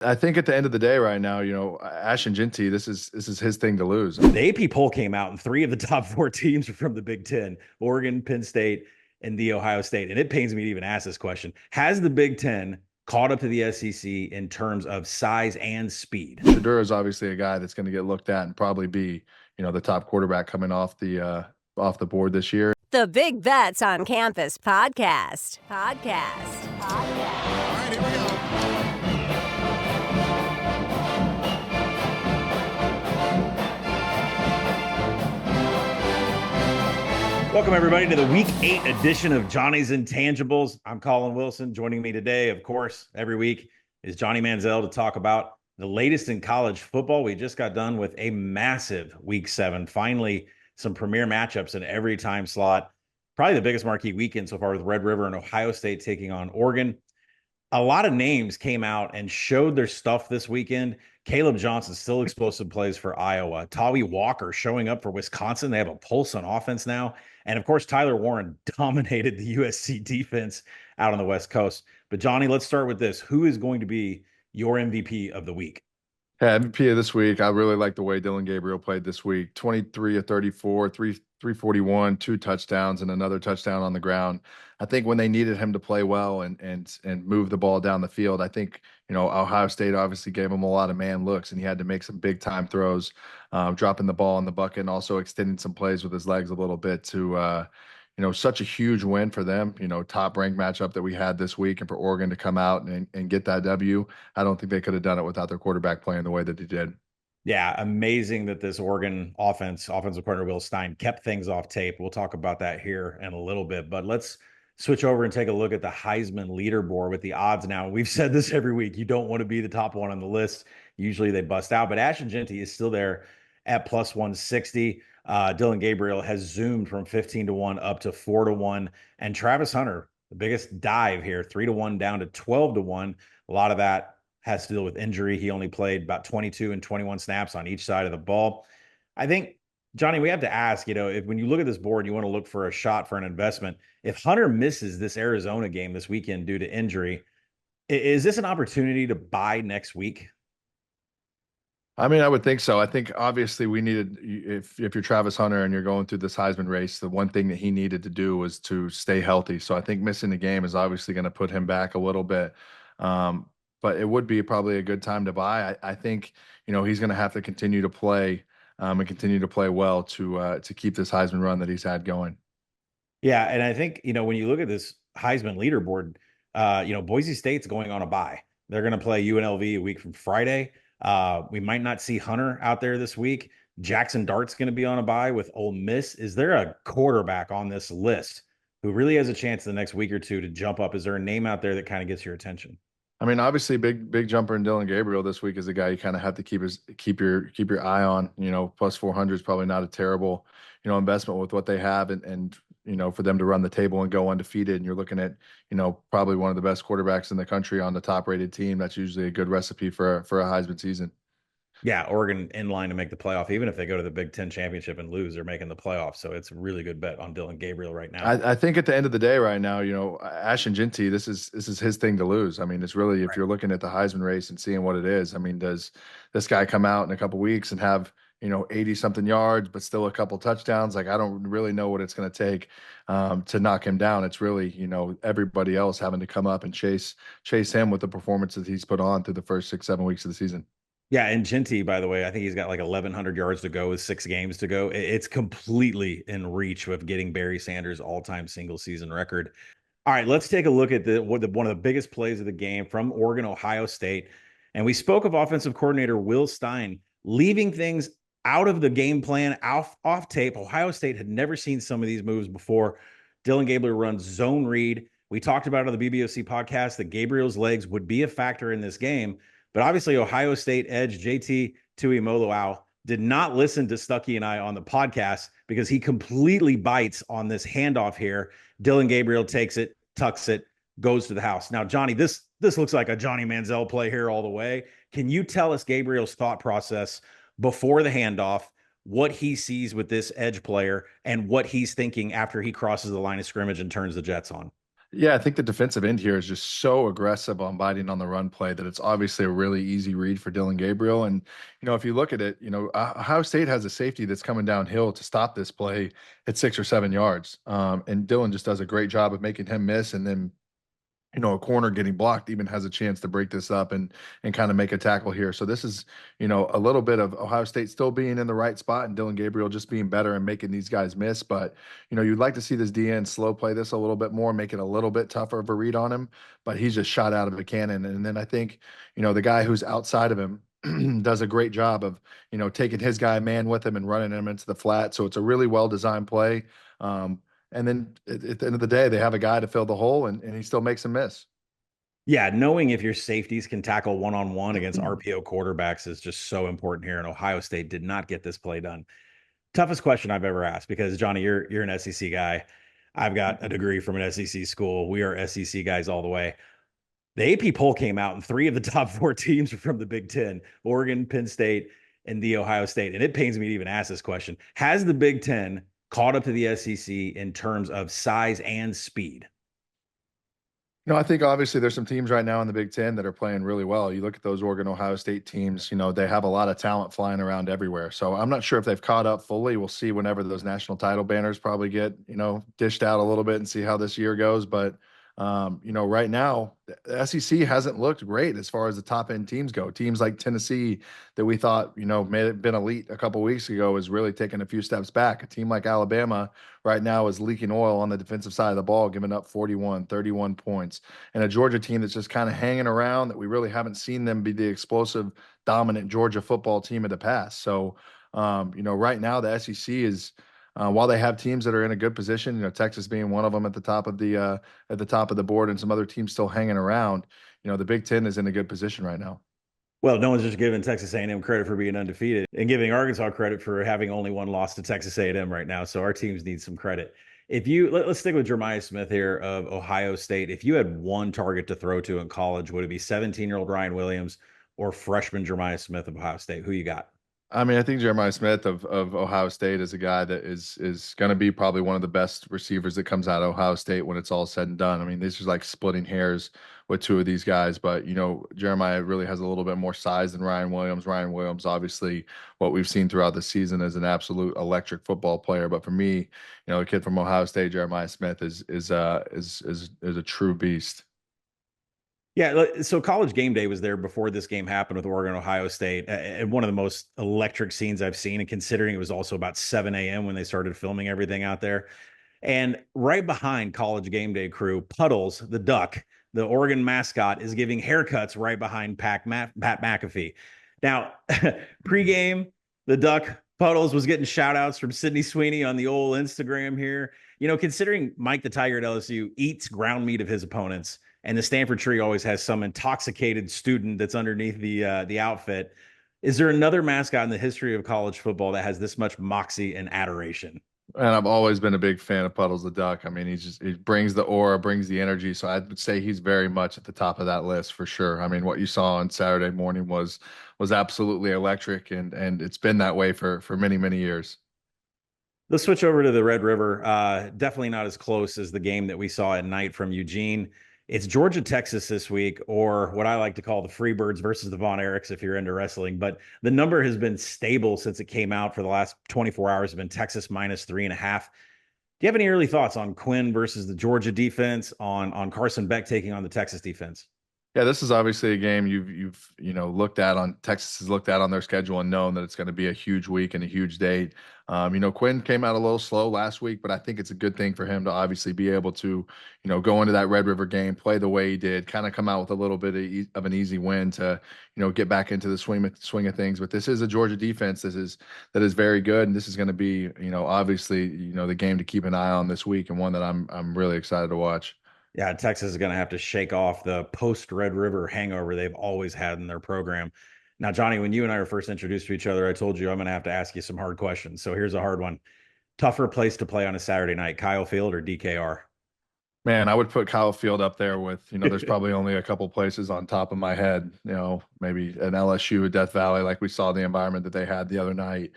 I think at the end of the day right now, Ashton Ginty, this is his thing to lose. The AP poll came out, and three of the top four teams are from the Big Ten: Oregon, Penn State, and the Ohio State. And it pains me to even ask this question: has the Big Ten caught up to the SEC in terms of size and speed? Shedeur is obviously a guy that's going to get looked at and probably be, the top quarterback coming off the board this year. The Big Bets on Campus podcast. All right, here we go. Welcome, everybody, to the Week 8 edition of Johnny's Intangibles. I'm Collin Wilson. Joining me today, of course, every week is Johnny Manziel to talk about the latest in college football. We just got done with a massive Week 7. Finally, some premier matchups in every time slot. Probably the biggest marquee weekend so far with Red River and Ohio State taking on Oregon. A lot of names came out and showed their stuff this weekend. Caleb Johnson still explosive plays for Iowa. Tawi Walker showing up for Wisconsin. They have a pulse on offense now. And of course, Tyler Warren dominated the USC defense out on the West Coast. But Johnny, let's start with this. Who is going to be your MVP of the week? Yeah, MVP of this week. I really like the way Dillon Gabriel played this week. 23 of 34, 341, two touchdowns, and another touchdown on the ground. I think when they needed him to play well and move the ball down the field, I think, Ohio State obviously gave him a lot of man looks, and he had to make some big time throws, dropping the ball in the bucket and also extending some plays with his legs a little bit to such a huge win for them, top ranked matchup that we had this week, and for Oregon to come out and get that W. I don't think they could have done it without their quarterback playing the way that he did. Yeah, amazing that this Oregon offensive coordinator Will Stein kept things off tape. We'll talk about that here in a little bit, but let's switch over and take a look at the Heisman leaderboard with the odds now. We've said this every week. You don't want to be the top one on the list. Usually they bust out, but Ashton Ginty is still there at plus 160. Dillon Gabriel has zoomed from 15-1 up to 4-1. And Travis Hunter, the biggest dive here, 3-1 down to 12-1. A lot of that has to deal with injury. He only played about 22 and 21 snaps on each side of the ball. I think, Johnny, we have to ask, if when you look at this board, you want to look for a shot for an investment. If Hunter misses this Arizona game this weekend due to injury, is this an opportunity to buy next week? I mean, I would think so. I think obviously we needed, if you're Travis Hunter and you're going through this Heisman race, the one thing that he needed to do was to stay healthy. So I think missing the game is obviously going to put him back a little bit. But it would be probably a good time to buy. I think, he's going to have to continue to play and continue to play well to keep this Heisman run that he's had going. Yeah, and I think, when you look at this Heisman leaderboard, Boise State's going on a bye. They're going to play UNLV a week from Friday. We might not see Hunter out there this week. Jackson Dart's going to be on a bye with Ole Miss. Is there a quarterback on this list who really has a chance the next week or two to jump up? Is there a name out there that kind of gets your attention? I mean, obviously, big jumper in Dillon Gabriel this week is a guy you kind of have to keep your eye on. Plus 400 is probably not a terrible investment with what they have, and for them to run the table and go undefeated. And you're looking at probably one of the best quarterbacks in the country on the top rated team. That's usually a good recipe for a Heisman season. Yeah, Oregon in line to make the playoff. Even if they go to the Big Ten championship and lose, they're making the playoff. So it's a really good bet on Dillon Gabriel right now. I think at the end of the day, right now, Ashton Ginty, this is his thing to lose. I mean, it's really, if you're looking at the Heisman race and seeing what it is, I mean, does this guy come out in a couple weeks and have 80 something yards, but still a couple touchdowns? Like, I don't really know what it's going to take to knock him down. It's really, everybody else having to come up and chase him with the performances he's put on through the first 6-7 weeks of the season. Yeah, and Ginty, by the way, I think he's got like 1,100 yards to go with 6 games to go. It's completely in reach of getting Barry Sanders' all-time single-season record. All right, let's take a look at one of the biggest plays of the game from Oregon, Ohio State. And we spoke of offensive coordinator Will Stein leaving things out of the game plan, off tape. Ohio State had never seen some of these moves before. Dillon Gabriel runs zone read. We talked about on the BBOC podcast that Gabriel's legs would be a factor in this game. But obviously, Ohio State edge JT Tuimoloau did not listen to Stuckey and I on the podcast because he completely bites on this handoff here. Dillon Gabriel takes it, tucks it, goes to the house. Now, Johnny, this looks like a Johnny Manziel play here all the way. Can you tell us Gabriel's thought process before the handoff, what he sees with this edge player, and what he's thinking after he crosses the line of scrimmage and turns the Jets on? Yeah, I think the defensive end here is just so aggressive on biting on the run play that it's obviously a really easy read for Dillon Gabriel. And, if you look at it, Ohio State has a safety that's coming downhill to stop this play at 6 or 7 yards. And Dillon just does a great job of making him miss. And then a corner getting blocked even has a chance to break this up and kind of make a tackle here. So this is, a little bit of Ohio State still being in the right spot and Dillon Gabriel just being better and making these guys miss. But, you'd like to see this DN slow play this a little bit more, make it a little bit tougher of a read on him. But he's just shot out of a cannon. And then I think, the guy who's outside of him does a great job of, taking his guy man with him and running him into the flat. So it's a really well designed play. And then at the end of the day, they have a guy to fill the hole, and he still makes a miss. Yeah, knowing if your safeties can tackle one-on-one against RPO quarterbacks is just so important here. And Ohio State did not get this play done. Toughest question I've ever asked, because Johnny, you're an SEC guy. I've got a degree from an SEC school. We are SEC guys all the way. The AP poll came out, and 3 of the top 4 teams are from the Big Ten: Oregon, Penn State, and the Ohio State. And it pains me to even ask this question. Has the Big Ten caught up to the SEC in terms of size and speed? I think obviously there's some teams right now in the Big Ten that are playing really well. You look at those Oregon, Ohio State teams, they have a lot of talent flying around everywhere. So I'm not sure if they've caught up fully. We'll see whenever those national title banners probably get, dished out a little bit and see how this year goes. But, right now, the SEC hasn't looked great as far as the top end teams go. Teams like Tennessee that we thought, may have been elite a couple weeks ago is really taking a few steps back. A team like Alabama right now is leaking oil on the defensive side of the ball, giving up 41, 31 points. And a Georgia team that's just kind of hanging around that we really haven't seen them be the explosive, dominant Georgia football team of the past. So, right now the SEC is, while they have teams that are in a good position, Texas being one of them at the top of the board, and some other teams still hanging around, the Big Ten is in a good position right now. Well, no one's just giving Texas A&M credit for being undefeated and giving Arkansas credit for having only one loss to Texas A&M right now. So our teams need some credit. Let's stick with Jeremiah Smith here of Ohio State. If you had one target to throw to in college, would it be 17-year-old Ryan Williams or freshman Jeremiah Smith of Ohio State? Who you got? I mean, I think Jeremiah Smith of Ohio State is a guy that is going to be probably one of the best receivers that comes out of Ohio State when it's all said and done. I mean, this is like splitting hairs with 2 of these guys, but Jeremiah really has a little bit more size than Ryan Williams. Ryan Williams, obviously, what we've seen throughout the season is an absolute electric football player. But for me, a kid from Ohio State, Jeremiah Smith is a true beast. Yeah, so College Game Day was there before this game happened with Oregon, Ohio State, and one of the most electric scenes I've seen. And considering it was also about 7 a.m. when they started filming everything out there, and right behind College Game Day crew, Puddles the duck, the Oregon mascot, is giving haircuts right behind Pat McAfee. Now, pregame, the duck Puddles was getting shout outs from Sydney Sweeney on the old Instagram here. Considering Mike the Tiger at LSU eats ground meat of his opponents, and the Stanford tree always has some intoxicated student that's underneath the outfit, is there another mascot in the history of college football that has this much moxie and adoration? And I've always been a big fan of Puddles the Duck. I mean, he brings the aura, brings the energy. So I would say he's very much at the top of that list for sure. I mean, what you saw on Saturday morning was absolutely electric, and it's been that way for many, many years. Let's switch over to the Red River. Definitely not as close as the game that we saw at night from Eugene. It's Georgia, Texas this week, or what I like to call the Freebirds versus the Von Erichs if you're into wrestling. But the number has been stable since it came out for the last 24 hours. It's been Texas -3.5. Do you have any early thoughts on Quinn versus the Georgia defense, on Carson Beck taking on the Texas defense? Yeah, this is obviously a game you've looked at on Texas has looked at on their schedule and known that it's going to be a huge week and a huge date. Quinn came out a little slow last week, but I think it's a good thing for him to obviously be able to, go into that Red River game, play the way he did, kind of come out with a little bit of an easy win to, get back into the swing of things. But this is a Georgia defense that is very good, and this is going to be, obviously, the game to keep an eye on this week, and one that I'm really excited to watch. Yeah, Texas is going to have to shake off the post-Red River hangover they've always had in their program. Now, Johnny, when you and I were first introduced to each other, I told you I'm going to have to ask you some hard questions. So here's a hard one. Tougher place to play on a Saturday night, Kyle Field or DKR? Man, I would put Kyle Field up there with, there's probably only a couple places on top of my head, maybe an LSU at Death Valley, like we saw the environment that they had the other night.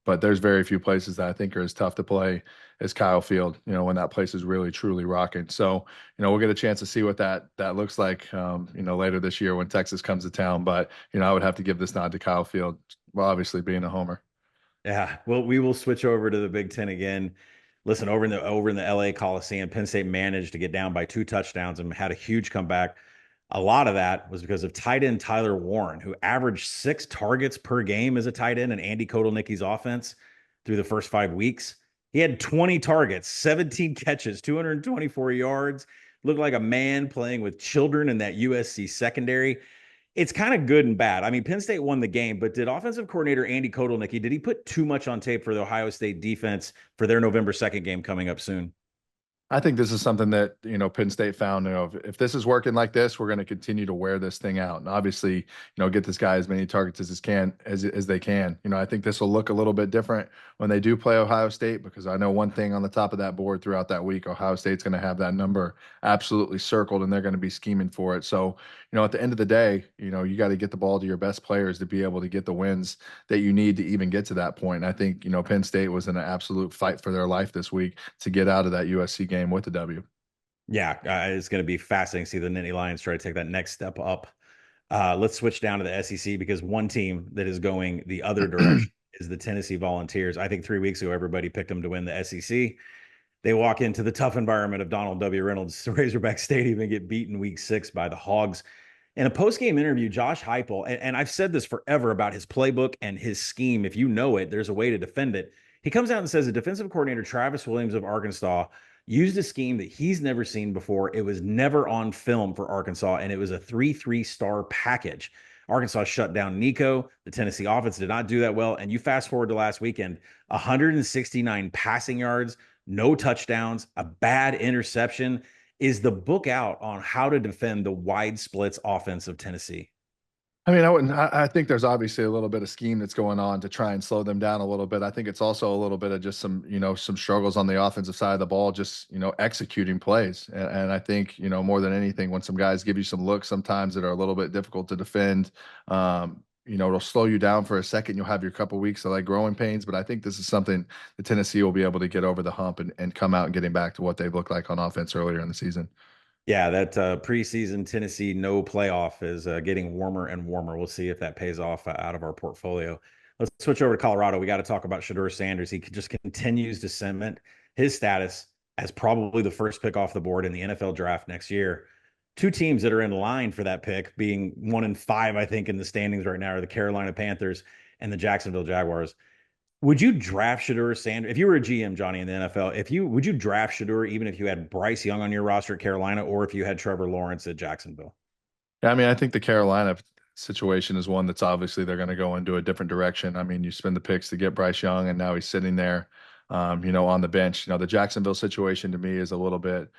but there's very few places that I think are as tough to play as Kyle Field, when that place is really truly rocking. So, we'll get a chance to see what that looks like, later this year when Texas comes to town. But, I would have to give this nod to Kyle Field, well, obviously being a homer. Yeah, well, we will switch over to the Big Ten again. Listen, over in the LA Coliseum, Penn State managed to get down by 2 touchdowns and had a huge comeback. A lot of that was because of tight end Tyler Warren, who averaged 6 targets per game as a tight end in Andy Kotelnicki's offense through the first 5 weeks. He had 20 targets, 17 catches, 224 yards. Looked like a man playing with children in that USC secondary. It's kind of good and bad. I mean, Penn State won the game, but did offensive coordinator Andy Kotelnicki, did he put too much on tape for the Ohio State defense for their November 2nd game coming up soon? I think this is something that, Penn State found, if this is working like this, we're going to continue to wear this thing out. And obviously, get this guy as many targets as they can. I think this will look a little bit different when they do play Ohio State, because I know one thing on the top of that board throughout that week, Ohio State's going to have that number absolutely circled, and they're going to be scheming for it. So, at the end of the day, you got to get the ball to your best players to be able to get the wins that you need to even get to that point. And I think, Penn State was in an absolute fight for their life this week to get out of that USC game with the W. Yeah, it's going to be fascinating to see the Nittany Lions try to take that next step up. Let's switch down to the SEC, because one team that is going the other direction is the Tennessee Volunteers. I think 3 weeks ago, everybody picked them to win the SEC. They walk into the tough environment of Donald W. Reynolds Razorback Stadium and get beaten week 6 by the Hogs. In a post-game interview, Josh Heupel, and I've said this forever about his playbook and his scheme. If you know it, there's a way to defend it. He comes out and says the defensive coordinator, Travis Williams of Arkansas, used a scheme that he's never seen before. It was never on film for Arkansas, and it was a 3-3 star package. Arkansas shut down Nico. The Tennessee offense did not do that well. And you fast forward to last weekend, 169 passing yards, no touchdowns, a bad interception. Is the book out on how to defend the wide splits offense of Tennessee? I mean, I think there's obviously a little bit of scheme that's going on to try and slow them down a little bit. I think it's also a little bit of just some struggles on the offensive side of the ball, just, executing plays. And I think, more than anything, when some guys give you some looks sometimes that are a little bit difficult to defend, it'll slow you down for a second. You'll have your couple weeks of like growing pains, but I think this is something that Tennessee will be able to get over the hump and come out and getting back to what they've looked like on offense earlier in the season. Yeah, that preseason Tennessee no playoff is getting warmer and warmer. We'll see if that pays off out of our portfolio. Let's switch over to Colorado. We got to talk about Shedeur Sanders. He just continues to cement his status as probably the first pick off the board in the NFL draft next year. 2 teams that are in line for that pick, being 1 and 5, I think, in the standings right now, are the Carolina Panthers and the Jacksonville Jaguars. Would you draft Shedeur Sanders if you were a GM, Johnny, in the NFL? Would you draft Shedeur even if you had Bryce Young on your roster at Carolina, or if you had Trevor Lawrence at Jacksonville? Yeah, I mean, I think the Carolina situation is one that's obviously they're going to go into a different direction. I mean, you spend the picks to get Bryce Young, and now he's sitting there, on the bench. The Jacksonville situation to me is a little bit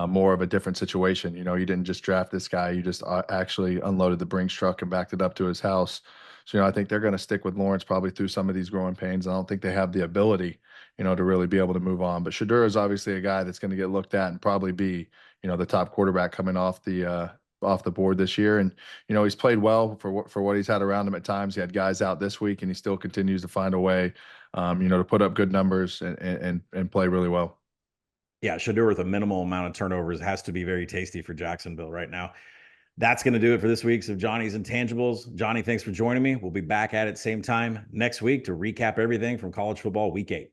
more of a different situation. You didn't just draft this guy; you just actually unloaded the Brinks truck and backed it up to his house. So, I think they're going to stick with Lawrence probably through some of these growing pains. I don't think they have the ability, to really be able to move on. But Shedeur is obviously a guy that's going to get looked at and probably be, the top quarterback coming off the board this year. And, he's played well for what he's had around him at times. He had guys out this week, and he still continues to find a way, to put up good numbers and play really well. Yeah, Shedeur with a minimal amount of turnovers has to be very tasty for Jacksonville right now. That's going to do it for this week's of Johnny's Intangibles. Johnny, thanks for joining me. We'll be back at it same time next week to recap everything from college football week 8.